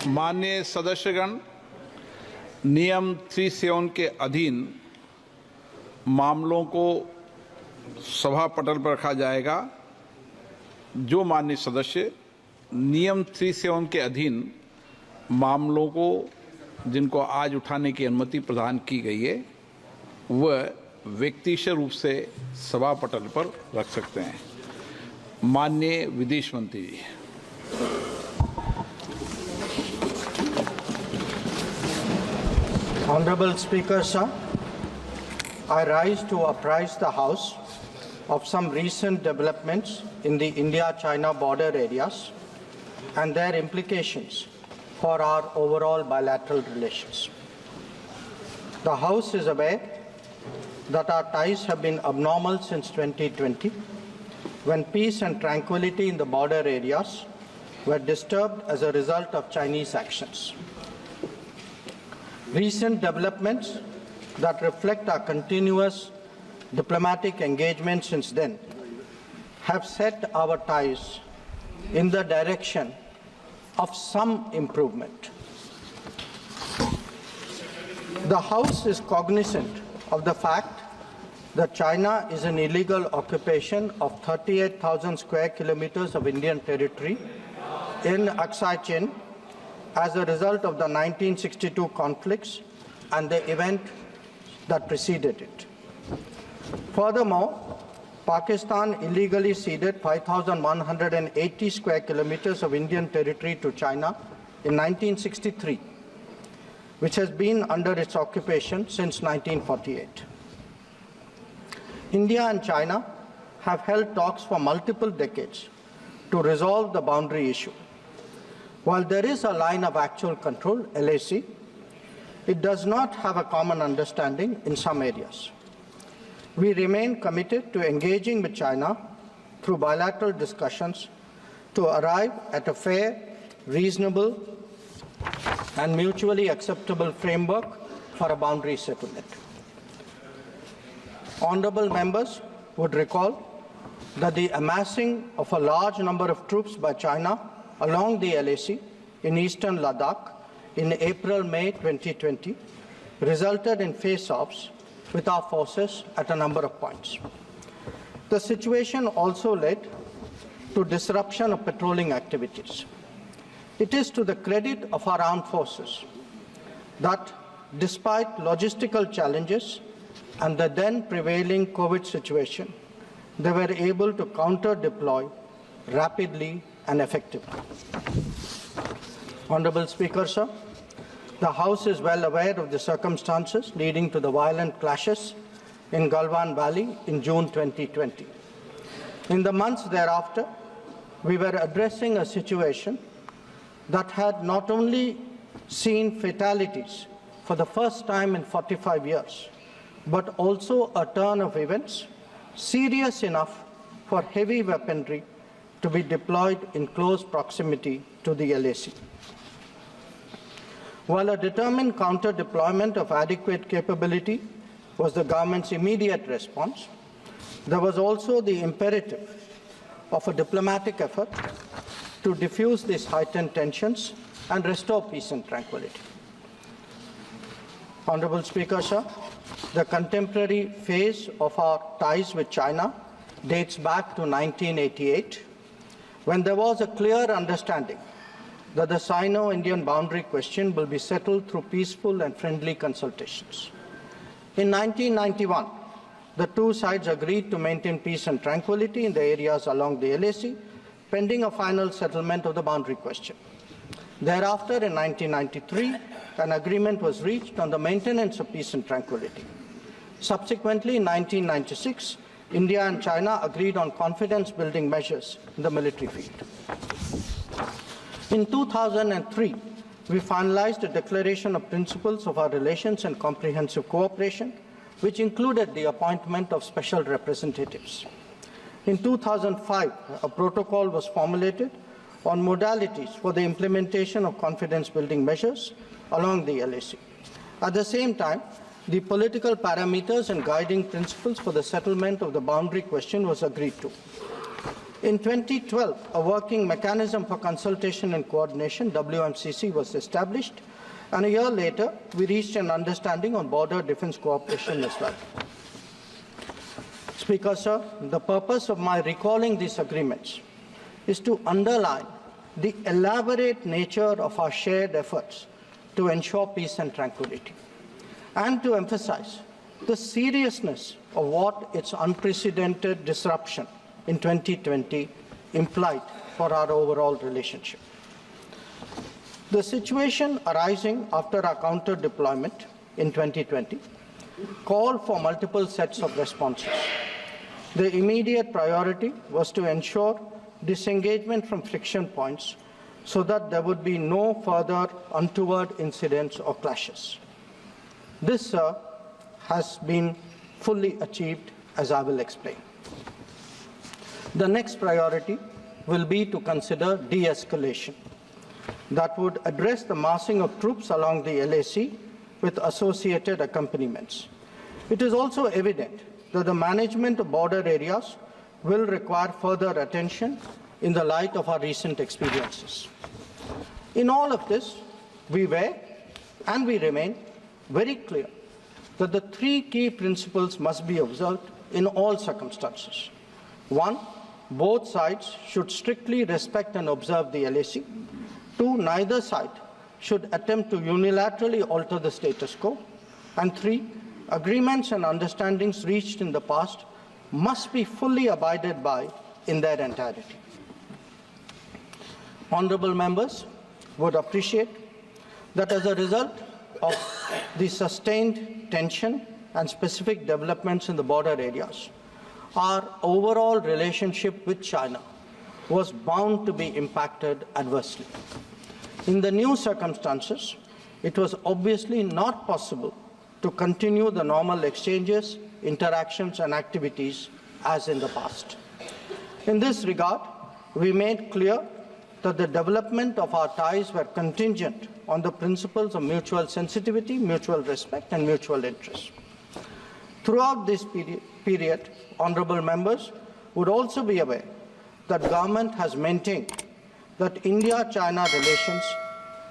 माननीय सदस्यगण, नियम 37 के अधीन मामलों को सभा पटल पर रखा जाएगा। जो माननीय सदस्य नियम 37 के अधीन मामलों को जिनको आज उठाने की अनुमति प्रदान की गई है वह व्यक्तिगत रूप से सभा पटल पर रख सकते हैं। माननीय विदेश मंत्री जी। Honorable Speaker, sir, I rise to apprise the House of some recent developments in the India-China border areas and their implications for our overall bilateral relations. The House is aware that our ties have been abnormal since 2020, when peace and tranquility in the border areas were disturbed as a result of Chinese actions. Recent developments that reflect our continuous diplomatic engagement since then have set our ties in the direction of some improvement. The House is cognizant of the fact that China is an illegal occupation of 38,000 square kilometers of Indian territory in Aksai Chin as a result of the 1962 conflicts and the event that preceded it. Furthermore, Pakistan illegally ceded 5,180 square kilometers of Indian territory to China in 1963, which has been under its occupation since 1948. India and China have held talks for multiple decades to resolve the boundary issue. While there is a line of actual control, LAC, it does not have a common understanding in some areas. We remain committed to engaging with China through bilateral discussions to arrive at a fair, reasonable, and mutually acceptable framework for a boundary settlement. Honorable members would recall that the amassing of a large number of troops by China along the LAC in eastern Ladakh in April-May 2020 resulted in face-offs with our forces at a number of points. The situation also led to disruption of patrolling activities. It is to the credit of our armed forces that despite logistical challenges and the then prevailing COVID situation, they were able to counter-deploy rapidly and effectively. Honorable Speaker, sir, the House is well aware of the circumstances leading to the violent clashes in Galwan Valley in June 2020. In the months thereafter, we were addressing a situation that had not only seen fatalities for the first time in 45 years, but also a turn of events serious enough for heavy weaponry to be deployed in close proximity to the LAC. While a determined counter-deployment of adequate capability was the government's immediate response, there was also the imperative of a diplomatic effort to diffuse these heightened tensions and restore peace and tranquility. Honorable Speaker, sir, the contemporary phase of our ties with China dates back to 1988, when there was a clear understanding that the Sino-Indian boundary question will be settled through peaceful and friendly consultations. In 1991, the two sides agreed to maintain peace and tranquility in the areas along the LAC, pending a final settlement of the boundary question. Thereafter, in 1993, an agreement was reached on the maintenance of peace and tranquility. Subsequently, in 1996, India and China agreed on confidence-building measures in the military field. In 2003, we finalized a declaration of principles of our relations and comprehensive cooperation, which included the appointment of special representatives. In 2005, a protocol was formulated on modalities for the implementation of confidence-building measures along the LAC. At the same time, the political parameters and guiding principles for the settlement of the boundary question was agreed to. In 2012, a working mechanism for consultation and coordination, WMCC, was established, and a year later, we reached an understanding on border defense cooperation as well. Speaker, sir, the purpose of my recalling these agreements is to underline the elaborate nature of our shared efforts to ensure peace and tranquility, and to emphasize the seriousness of what its unprecedented disruption in 2020 implied for our overall relationship. The situation arising after our counter-deployment in 2020 called for multiple sets of responses. The immediate priority was to ensure disengagement from friction points so that there would be no further untoward incidents or clashes. This, sir, has been fully achieved, as I will explain. The next priority will be to consider de-escalation that would address the massing of troops along the LAC with associated accompaniments. It is also evident that the management of border areas will require further attention in the light of our recent experiences. In all of this, we were and we remain very clear that the three key principles must be observed in all circumstances. One, both sides should strictly respect and observe the LAC. Two, neither side should attempt to unilaterally alter the status quo. And three, agreements and understandings reached in the past must be fully abided by in their entirety. Honourable members would appreciate that as a result of the sustained tension and specific developments in the border areas, our overall relationship with China was bound to be impacted adversely. In the new circumstances, it was obviously not possible to continue the normal exchanges, interactions, and activities as in the past. In this regard, we made clear that the development of our ties were contingent on the principles of mutual sensitivity, mutual respect, and mutual interest. Throughout this period, honourable members would also be aware that government has maintained that India-China relations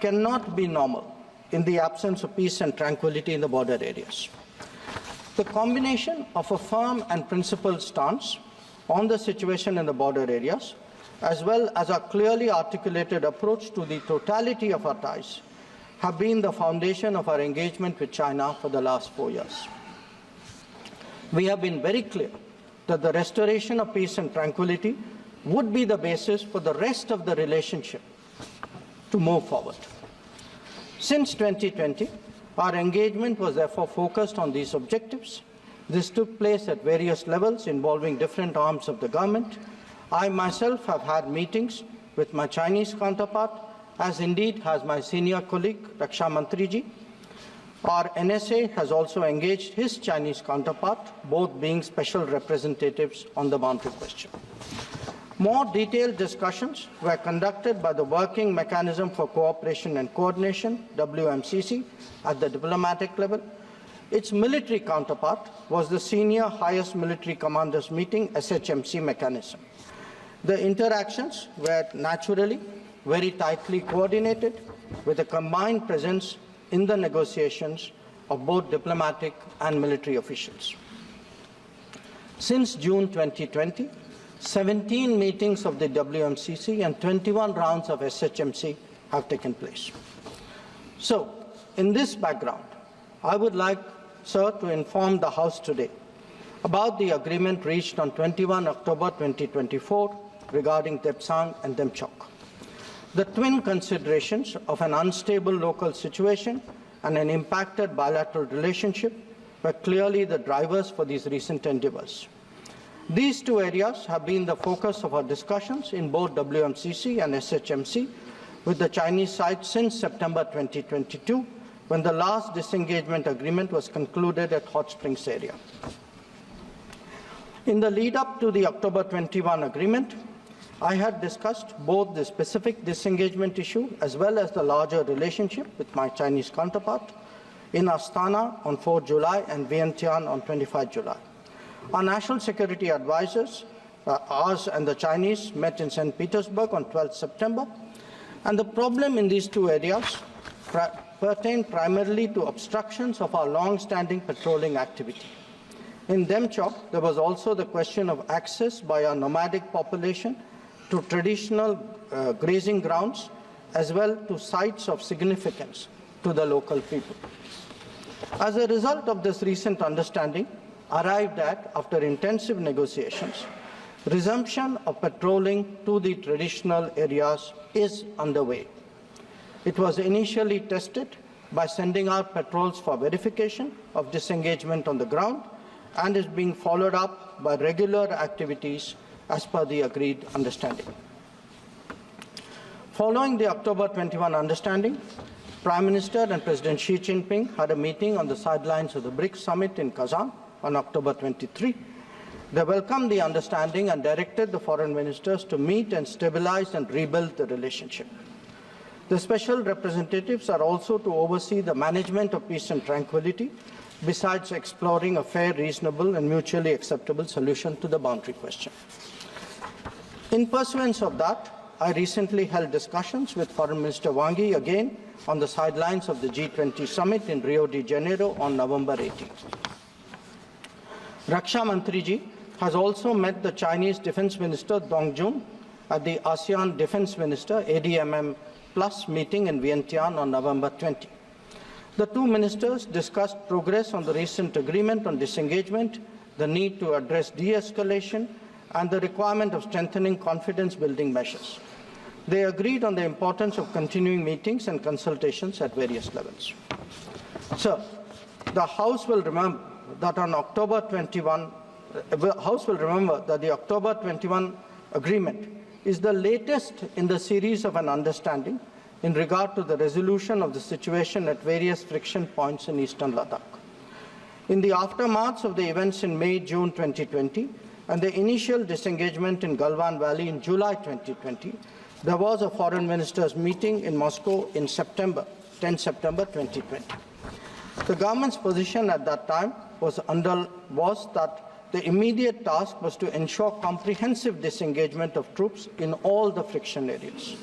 cannot be normal in the absence of peace and tranquility in the border areas. The combination of a firm and principled stance on the situation in the border areas, as well as a clearly articulated approach to the totality of our ties, have been the foundation of our engagement with China for the last 4 years. We have been very clear that the restoration of peace and tranquility would be the basis for the rest of the relationship to move forward. Since 2020, our engagement was therefore focused on these objectives. This took place at various levels involving different arms of the government. I myself have had meetings with my Chinese counterpart, as indeed has my senior colleague, Raksha Mantriji. Our NSA has also engaged his Chinese counterpart, both being special representatives on the boundary question. More detailed discussions were conducted by the Working Mechanism for Cooperation and Coordination, WMCC, at the diplomatic level. Its military counterpart was the Senior Highest Military Commanders Meeting, SHMC mechanism. The interactions were naturally very tightly coordinated with a combined presence in the negotiations of both diplomatic and military officials. Since June 2020, 17 meetings of the WMCC and 21 rounds of SHMC have taken place. So, in this background, I would like, sir, to inform the House today about the agreement reached on 21 October 2024 regarding Depsang and Demchok. The twin considerations of an unstable local situation and an impacted bilateral relationship were clearly the drivers for these recent endeavours. These two areas have been the focus of our discussions in both WMCC and SHMC with the Chinese side since September 2022, when the last disengagement agreement was concluded at Hot Springs area. In the lead-up to the October 21 agreement, I had discussed both the specific disengagement issue as well as the larger relationship with my Chinese counterpart in Astana on 4 July and Vientiane on 25 July. Our national security advisors ours and the Chinese met in St. Petersburg on 12th September. And the problem in these two areas pertain primarily to obstructions of our long-standing patrolling activity. In Demchok, there was also the question of access by our nomadic population to traditional grazing grounds, as well to sites of significance to the local people. As a result of this recent understanding, arrived at after intensive negotiations, resumption of patrolling to the traditional areas is underway. It was initially tested by sending out patrols for verification of disengagement on the ground and is being followed up by regular activities as per the agreed understanding. Following the October 21 understanding, Prime Minister and President Xi Jinping had a meeting on the sidelines of the BRICS summit in Kazan on October 23. They welcomed the understanding and directed the foreign ministers to meet and stabilize and rebuild the relationship. The special representatives are also to oversee the management of peace and tranquility, besides exploring a fair, reasonable, and mutually acceptable solution to the boundary question. In pursuance of that, I recently held discussions with Foreign Minister Wang Yi again on the sidelines of the G20 summit in Rio de Janeiro on November 18th. Raksha Mantriji has also met the Chinese Defense Minister Dong Jun at the ASEAN Defense Minister ADMM Plus meeting in Vientiane on November 20. The two ministers discussed progress on the recent agreement on disengagement, the need to address de-escalation, and the requirement of strengthening confidence-building measures. They agreed on the importance of continuing meetings and consultations at various levels. Sir, the House will remember that on October 21, the October 21 agreement is the latest in the series of an understanding in regard to the resolution of the situation at various friction points in eastern Ladakh. In the aftermath of the events in May-June 2020 and the initial disengagement in Galwan Valley in July 2020, there was a foreign ministers meeting in Moscow in 10 September 2020. The government's position at that time was that the immediate task was to ensure comprehensive disengagement of troops in all the friction areas.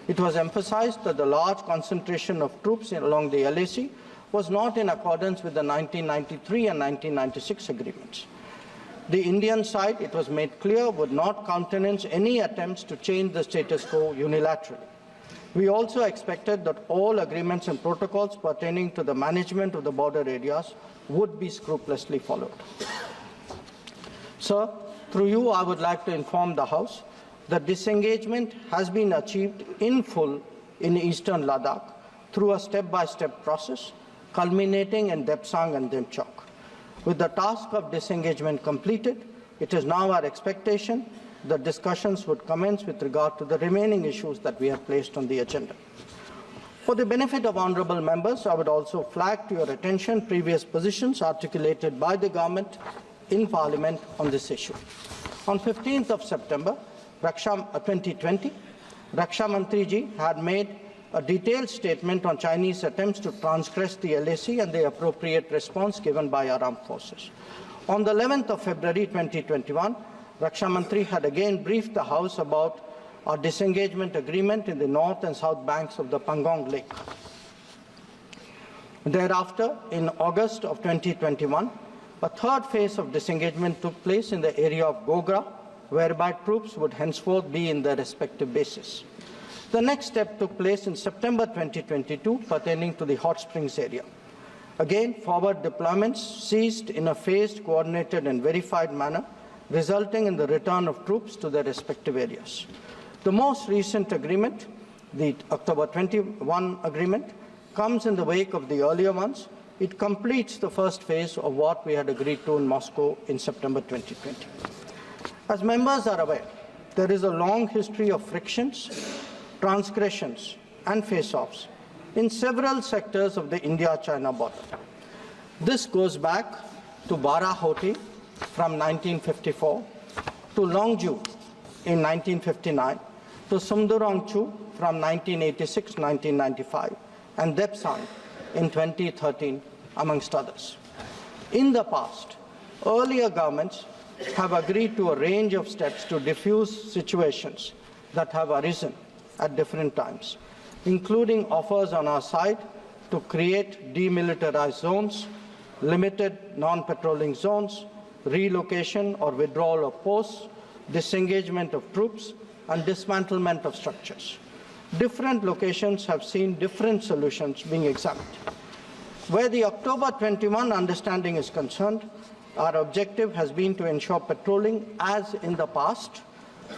It was emphasized that the large concentration of troops along the LAC was not in accordance with the 1993 and 1996 agreements. The Indian side, it was made clear, would not countenance any attempts to change the status quo unilaterally. We also expected that all agreements and protocols pertaining to the management of the border areas would be scrupulously followed. Sir, through you, I would like to inform the House that disengagement has been achieved in full in eastern Ladakh through a step-by-step process, culminating in Depsang and Demchok. With the task of disengagement completed, it is now our expectation that discussions would commence with regard to the remaining issues that we have placed on the agenda. For the benefit of honourable members, I would also flag to your attention previous positions articulated by the government in Parliament on this issue. On 15th of September 2020, Raksha Mantriji had made a detailed statement on Chinese attempts to transgress the LAC and the appropriate response given by our armed forces. On the 11th of February 2021, Raksha Mantri had again briefed the House about our disengagement agreement in the north and south banks of the Pangong Lake. Thereafter, in August of 2021, a third phase of disengagement took place in the area of Gogra, whereby troops would henceforth be in their respective bases. The next step took place in September 2022, pertaining to the Hot Springs area. Again, forward deployments ceased in a phased, coordinated and verified manner, resulting in the return of troops to their respective areas. The most recent agreement, the October 21 agreement, comes in the wake of the earlier ones. It completes the first phase of what we had agreed to in Moscow in September 2020. As members are aware, there is a long history of frictions, transgressions and face-offs in several sectors of the India-China border. This goes back to Barahoti from 1954, to Longju in 1959, to Sumdurongchu from 1986-1995, and Depsang in 2013, amongst others. In the past, earlier governments have agreed to a range of steps to diffuse situations that have arisen at different times, including offers on our side to create demilitarized zones, limited non-patrolling zones, relocation or withdrawal of posts, disengagement of troops, and dismantlement of structures. Different locations have seen different solutions being examined. Where the October 21 understanding is concerned, our objective has been to ensure patrolling as in the past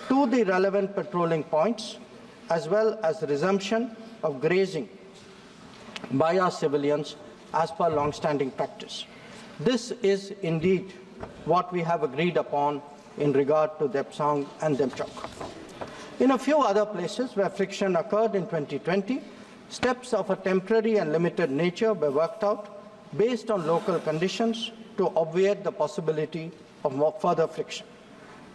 to the relevant patrolling points, as well as resumption of grazing by our civilians as per long-standing practice. This is indeed what we have agreed upon in regard to Depsang and Demchok. In a few other places where friction occurred in 2020, steps of a temporary and limited nature were worked out based on local conditions to obviate the possibility of further friction.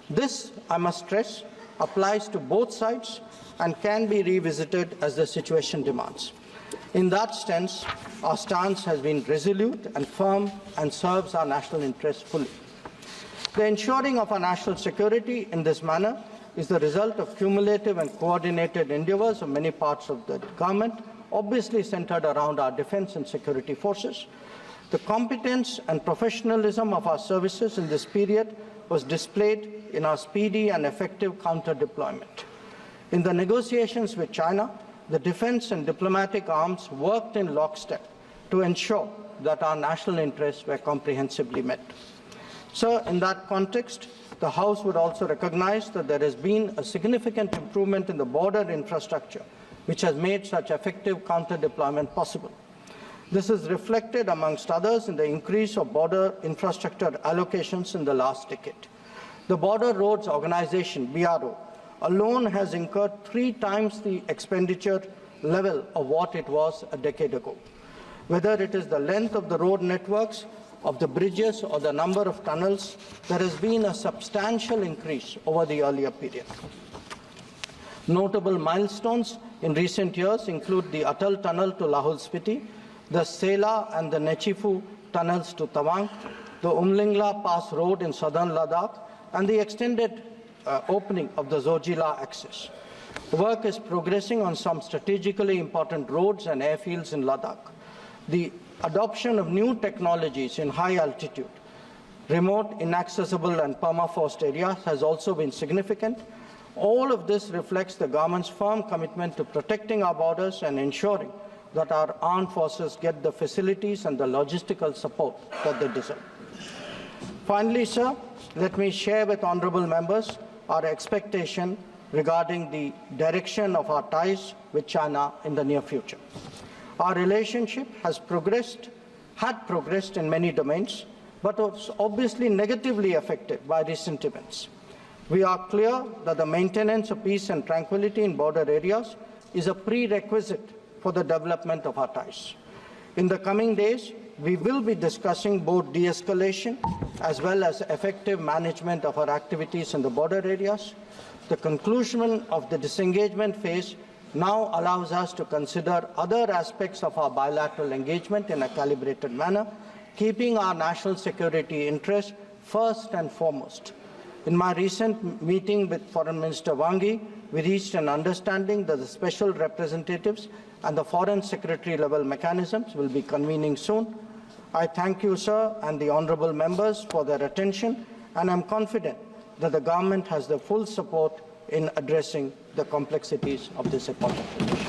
This, I must stress, applies to both sides and can be revisited as the situation demands. In that sense, our stance has been resolute and firm and serves our national interests fully. The ensuring of our national security in this manner is the result of cumulative and coordinated endeavours of many parts of the government, obviously centred around our defence and security forces. The competence and professionalism of our services in this period was displayed in our speedy and effective counter-deployment. In the negotiations with China, the defence and diplomatic arms worked in lockstep to ensure that our national interests were comprehensively met. Sir, in that context, the House would also recognise that there has been a significant improvement in the border infrastructure, which has made such effective counter-deployment possible. This is reflected, amongst others, in the increase of border infrastructure allocations in the last decade. The Border Roads Organisation, BRO, alone has incurred 3 times the expenditure level of what it was a decade ago. Whether it is the length of the road networks, of the bridges, or the number of tunnels, there has been a substantial increase over the earlier period. Notable milestones in recent years include the Atal Tunnel to Lahul Spiti, the Sela and the Nechifu tunnels to Tawang, the Umlingla Pass Road in southern Ladakh, and the extended opening of the Zojila axis. Work is progressing on some strategically important roads and airfields in Ladakh. The adoption of new technologies in high altitude, remote, inaccessible and permafrost areas has also been significant. All of this reflects the government's firm commitment to protecting our borders and ensuring that our armed forces get the facilities and the logistical support that they deserve. Finally, sir, let me share with honourable members our expectation regarding the direction of our ties with China in the near future. Our relationship had progressed in many domains, but was obviously negatively affected by recent events. We are clear that the maintenance of peace and tranquility in border areas is a prerequisite for the development of our ties. In the coming days, we will be discussing both de-escalation as well as effective management of our activities in the border areas. The conclusion of the disengagement phase now allows us to consider other aspects of our bilateral engagement in a calibrated manner, keeping our national security interests first and foremost. In my recent meeting with Foreign Minister Wang Yi, we reached an understanding that the special representatives and the Foreign Secretary level mechanisms will be convening soon. I thank you, sir, and the honourable members for their attention, and I am confident that the government has the full support in addressing the complexities of this important issue.